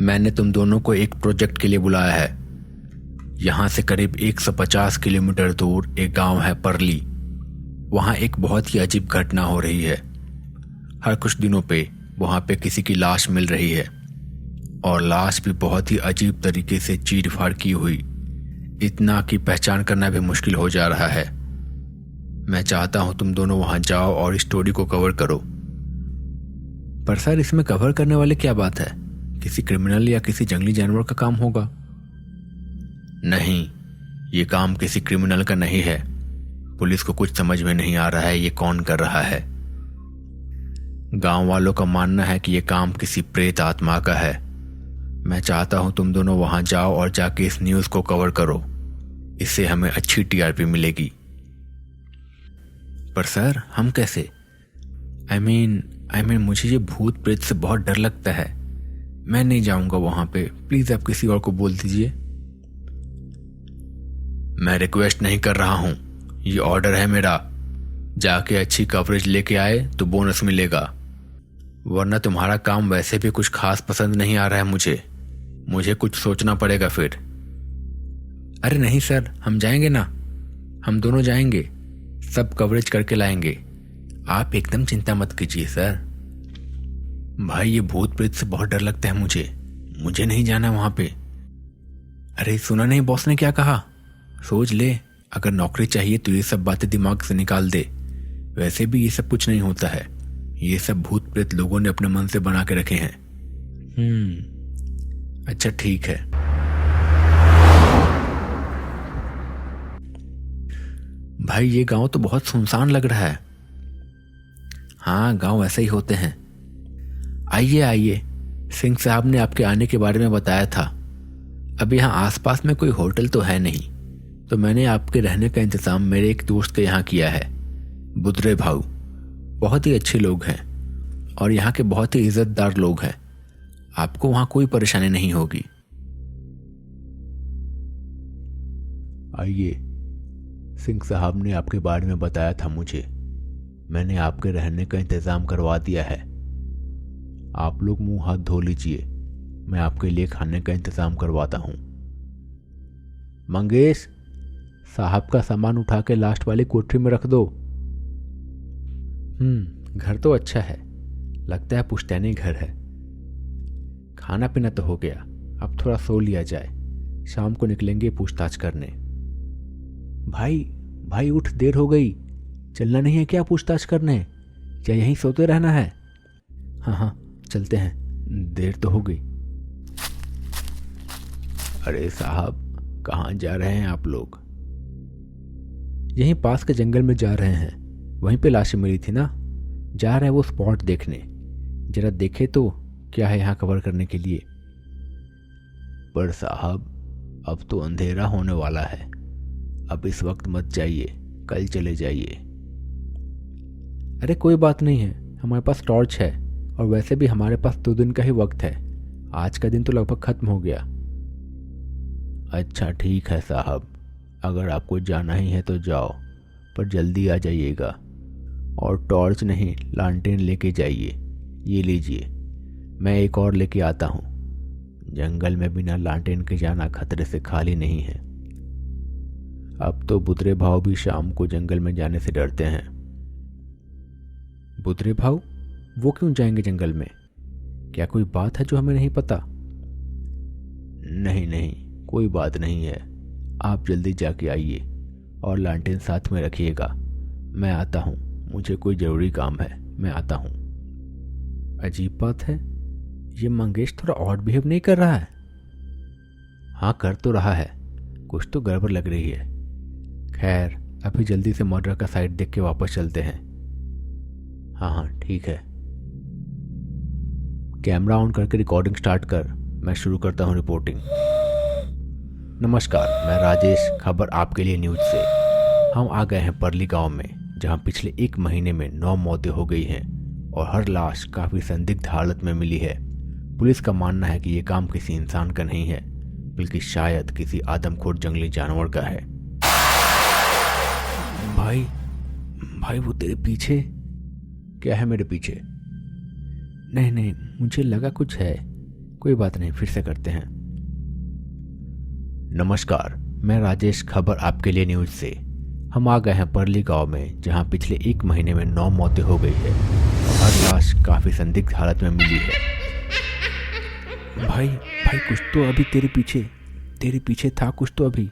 मैंने तुम दोनों को एक प्रोजेक्ट के लिए बुलाया है। यहाँ से करीब 150 किलोमीटर दूर एक गांव है परली। वहाँ एक बहुत ही अजीब घटना हो रही है। हर कुछ दिनों पे वहाँ पे किसी की लाश मिल रही है और लाश भी बहुत ही अजीब तरीके से चीर फाड़ की हुई, इतना कि पहचान करना भी मुश्किल हो जा रहा है। मैं चाहता हूँ तुम दोनों वहाँ जाओ और इस स्टोरी को कवर करो। पर सर, इसमें कवर करने वाले क्या बात है? किसी क्रिमिनल या किसी जंगली जानवर का काम होगा? नहीं, ये काम किसी क्रिमिनल का नहीं है। पुलिस को कुछ समझ में नहीं आ रहा है ये कौन कर रहा है। गांव वालों का मानना है कि ये काम किसी प्रेत आत्मा का है। मैं चाहता हूं तुम दोनों वहां जाओ और जाके इस न्यूज को कवर करो। इससे हमें अच्छी टीआरपी मिलेगी। पर सर, हम कैसे? आई मीन मुझे ये भूत प्रेत से बहुत डर लगता है। मैं नहीं जाऊंगा वहां पे। प्लीज आप किसी और को बोल दीजिए। मैं रिक्वेस्ट नहीं कर रहा हूं, ये ऑर्डर है मेरा। जाके अच्छी कवरेज लेके आए तो बोनस मिलेगा, वरना तुम्हारा काम वैसे भी कुछ खास पसंद नहीं आ रहा है मुझे कुछ सोचना पड़ेगा फिर। अरे नहीं सर, हम जाएंगे ना, हम दोनों जाएंगे, सब कवरेज करके लाएंगे। आप एकदम चिंता मत कीजिए सर। भाई, ये भूत प्रेत से बहुत डर लगता है मुझे नहीं जाना वहां पे। अरे सुना नहीं बॉस ने क्या कहा? सोच ले, अगर नौकरी चाहिए तो ये सब बातें दिमाग से निकाल दे। वैसे भी ये सब कुछ नहीं होता है, ये सब भूत प्रेत लोगों ने अपने मन से बना के रखे हैं। अच्छा ठीक है। भाई, ये गांव तो बहुत सुनसान लग रहा है। हाँ, गांव ऐसे ही होते हैं। आइए, सिंह साहब ने आपके आने के बारे में बताया था। अब यहाँ आसपास में कोई होटल तो है नहीं, तो मैंने आपके रहने का इंतजाम मेरे एक दोस्त के यहाँ किया है, बुद्रे भाऊ। बहुत ही अच्छे लोग हैं और यहाँ के बहुत ही इज्जतदार लोग हैं। आपको वहाँ कोई परेशानी नहीं होगी। आइए, सिंह साहब ने आपके बारे में बताया था मुझे। मैंने आपके रहने का इंतजाम करवा दिया है। आप लोग मुंह हाथ धो लीजिए, मैं आपके लिए खाने का इंतजाम करवाता हूँ। मंगेश, साहब का सामान उठा के लास्ट वाली कोठरी में रख दो। घर तो अच्छा है, लगता है पुश्तैनी घर है। खाना पीना तो हो गया, अब थोड़ा सो लिया जाए, शाम को निकलेंगे पूछताछ करने। भाई उठ, देर हो गई। चलना नहीं है क्या पूछताछ करने, या यहीं सोते रहना है? हाँ, चलते हैं, देर तो हो गई। अरे साहब, कहाँ जा रहे हैं आप लोग? यहीं पास के जंगल में जा रहे हैं, वहीं पे लाशें मिली थी ना, जा रहे हैं वो स्पॉट देखने। जरा देखे तो क्या है यहाँ कवर करने के लिए। पर साहब, अब तो अंधेरा होने वाला है, अब इस वक्त मत जाइए, कल चले जाइए। अरे कोई बात नहीं है, हमारे पास टॉर्च है और वैसे भी हमारे पास 2 दिन का ही वक्त है। आज का दिन तो लगभग खत्म हो गया। अच्छा ठीक है साहब, अगर आपको जाना ही है तो जाओ, पर जल्दी आ जाइएगा। और टॉर्च नहीं, लालटेन लेके जाइए। ये लीजिए, मैं एक और लेके आता हूँ। जंगल में बिना लालटेन के जाना खतरे से खाली नहीं है। अब तो बुतरे भाव भी शाम को जंगल में जाने से डरते हैं। बुतरे भाव? वो क्यों जाएंगे जंगल में? क्या कोई बात है जो हमें नहीं पता? नहीं, कोई बात नहीं है। आप जल्दी जाके आइए और लालटेन साथ में रखिएगा। मैं आता हूँ, मुझे कोई ज़रूरी काम है, मैं आता हूँ। अजीब बात है, ये मंगेश थोड़ा ऑड बिहेव नहीं कर रहा है? हाँ, कर तो रहा है, कुछ तो गड़बड़ लग रही है। खैर, अभी जल्दी से मर्डर का साइट देख के वापस चलते हैं। हाँ, ठीक है। कैमरा ऑन करके रिकॉर्डिंग स्टार्ट कर, मैं शुरू करता हूँ रिपोर्टिंग। नमस्कार, मैं राजेश, खबर आपके लिए न्यूज से। हम आ गए हैं परली गांव में, जहां पिछले 1 महीने में 9 मौतें हो गई हैं और हर लाश काफ़ी संदिग्ध हालत में मिली है। पुलिस का मानना है कि ये काम किसी इंसान का नहीं है, बल्कि शायद किसी आदमखोर जंगली जानवर का है। भाई वो तेरे पीछे। क्या है मेरे पीछे? नहीं, मुझे लगा कुछ है। कोई बात नहीं, फिर से करते हैं। नमस्कार, मैं राजेश, खबर आपके लिए न्यूज से। हम आ गए हैं परली गांव में, जहां पिछले 1 महीने में 9 मौतें हो गई है और हर लाश काफी संदिग्ध हालत में मिली है। भाई कुछ तो अभी तेरे पीछे था, कुछ तो अभी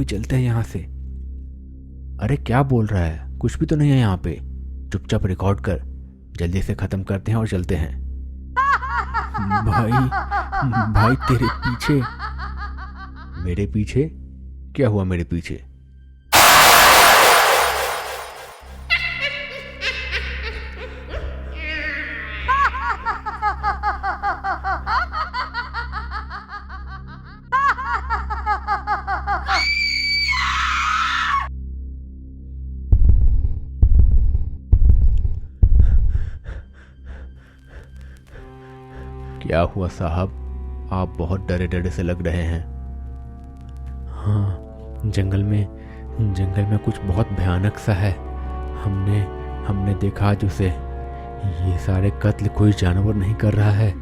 चलते हैं यहाँ से। अरे क्या बोल रहा है, कुछ भी तो नहीं है यहाँ पे। चुपचाप रिकॉर्ड कर, जल्दी से खत्म करते हैं और चलते हैं। भाई तेरे पीछे। मेरे पीछे? क्या हुआ मेरे पीछे? क्या हुआ साहब, आप बहुत डरे से लग रहे हैं। हाँ, जंगल में कुछ बहुत भयानक सा है। हमने देखा आज उसे। ये सारे कत्ल कोई जानवर नहीं कर रहा है।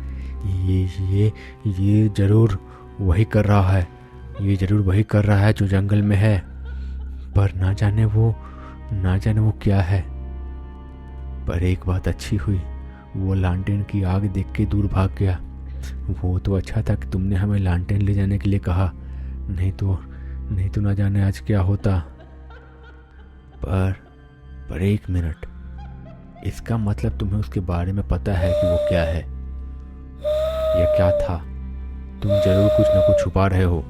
ये जरूर वही कर रहा है। ये जरूर वही कर रहा है जो जंगल में है, पर ना जाने वो क्या है। पर एक बात अच्छी हुई, वो लालटेन की आग देख के दूर भाग गया। वो तो अच्छा था कि तुमने हमें लालटेन ले जाने के लिए कहा, नहीं तो ना जाने आज क्या होता। पर 1 मिनट, इसका मतलब तुम्हें उसके बारे में पता है कि वो क्या है या क्या था? तुम जरूर कुछ ना कुछ छुपा रहे हो।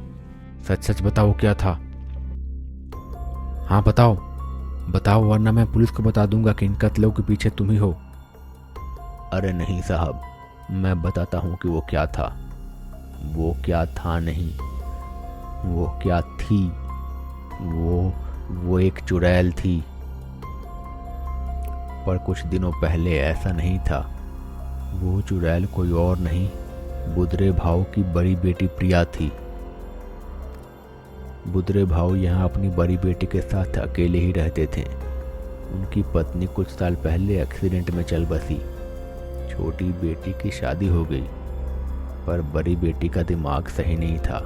सच बताओ क्या था। हाँ बताओ, वरना मैं पुलिस को बता दूंगा कि इन कत्लों के पीछे तुम ही हो। अरे नहीं साहब, मैं बताता हूँ कि वो क्या था। वो क्या था नहीं, वो क्या थी। वो एक चुड़ैल थी। पर कुछ दिनों पहले ऐसा नहीं था। वो चुड़ैल कोई और नहीं, बुदरे भाऊ की बड़ी बेटी प्रिया थी। बुदरे भाऊ यहाँ अपनी बड़ी बेटी के साथ अकेले ही रहते थे। उनकी पत्नी कुछ साल पहले एक्सीडेंट में चल बसी। छोटी बेटी की शादी हो गई, पर बड़ी बेटी का दिमाग सही नहीं था।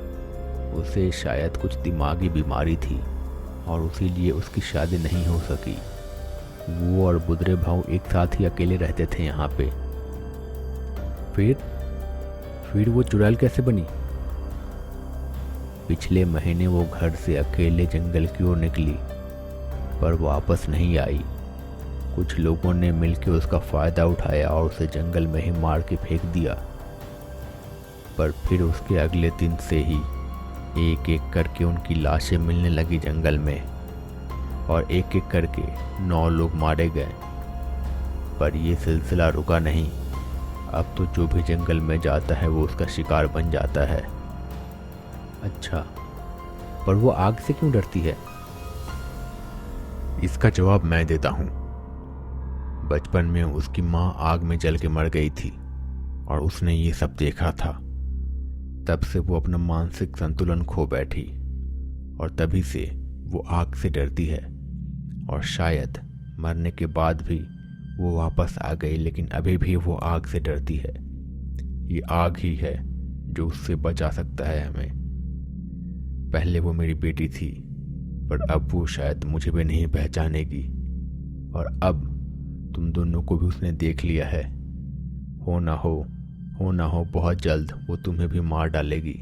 उसे शायद कुछ दिमागी बीमारी थी और इसीलिए उसकी शादी नहीं हो सकी। वो और बुदरे भाऊ एक साथ ही अकेले रहते थे यहाँ पे। फिर वो चुड़ैल कैसे बनी? पिछले महीने वो घर से अकेले जंगल की ओर निकली, पर वापस नहीं आई। कुछ लोगों ने मिलकर उसका फायदा उठाया और उसे जंगल में ही मार के फेंक दिया। पर फिर उसके अगले दिन से ही एक एक करके उनकी लाशें मिलने लगी जंगल में, और एक एक करके 9 लोग मारे गए। पर यह सिलसिला रुका नहीं। अब तो जो भी जंगल में जाता है वो उसका शिकार बन जाता है। अच्छा, पर वो आग से क्यों डरती है? इसका जवाब मैं देता हूँ। बचपन में उसकी माँ आग में जल के मर गई थी और उसने ये सब देखा था। तब से वो अपना मानसिक संतुलन खो बैठी और तभी से वो आग से डरती है। और शायद मरने के बाद भी वो वापस आ गई, लेकिन अभी भी वो आग से डरती है। ये आग ही है जो उससे बचा सकता है हमें। पहले वो मेरी बेटी थी, पर अब वो शायद मुझे भी नहीं पहचानेगी। और अब तुम दोनों को भी उसने देख लिया है। हो ना हो बहुत जल्द वो तुम्हें भी मार डालेगी।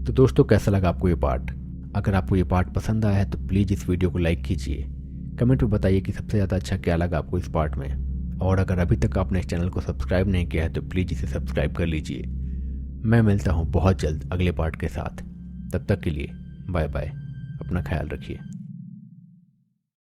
तो दोस्तों, कैसा लगा आपको ये पार्ट? अगर आपको ये पार्ट पसंद आया है तो प्लीज़ इस वीडियो को लाइक कीजिए। कमेंट में बताइए कि सबसे ज़्यादा अच्छा क्या लगा आपको इस पार्ट में। और अगर अभी तक आपने इस चैनल को सब्सक्राइब नहीं किया है तो प्लीज़ इसे सब्सक्राइब कर लीजिए। मैं मिलता हूँ बहुत जल्द अगले पार्ट के साथ। तब तक के लिए बाय बाय, अपना ख्याल रखिए।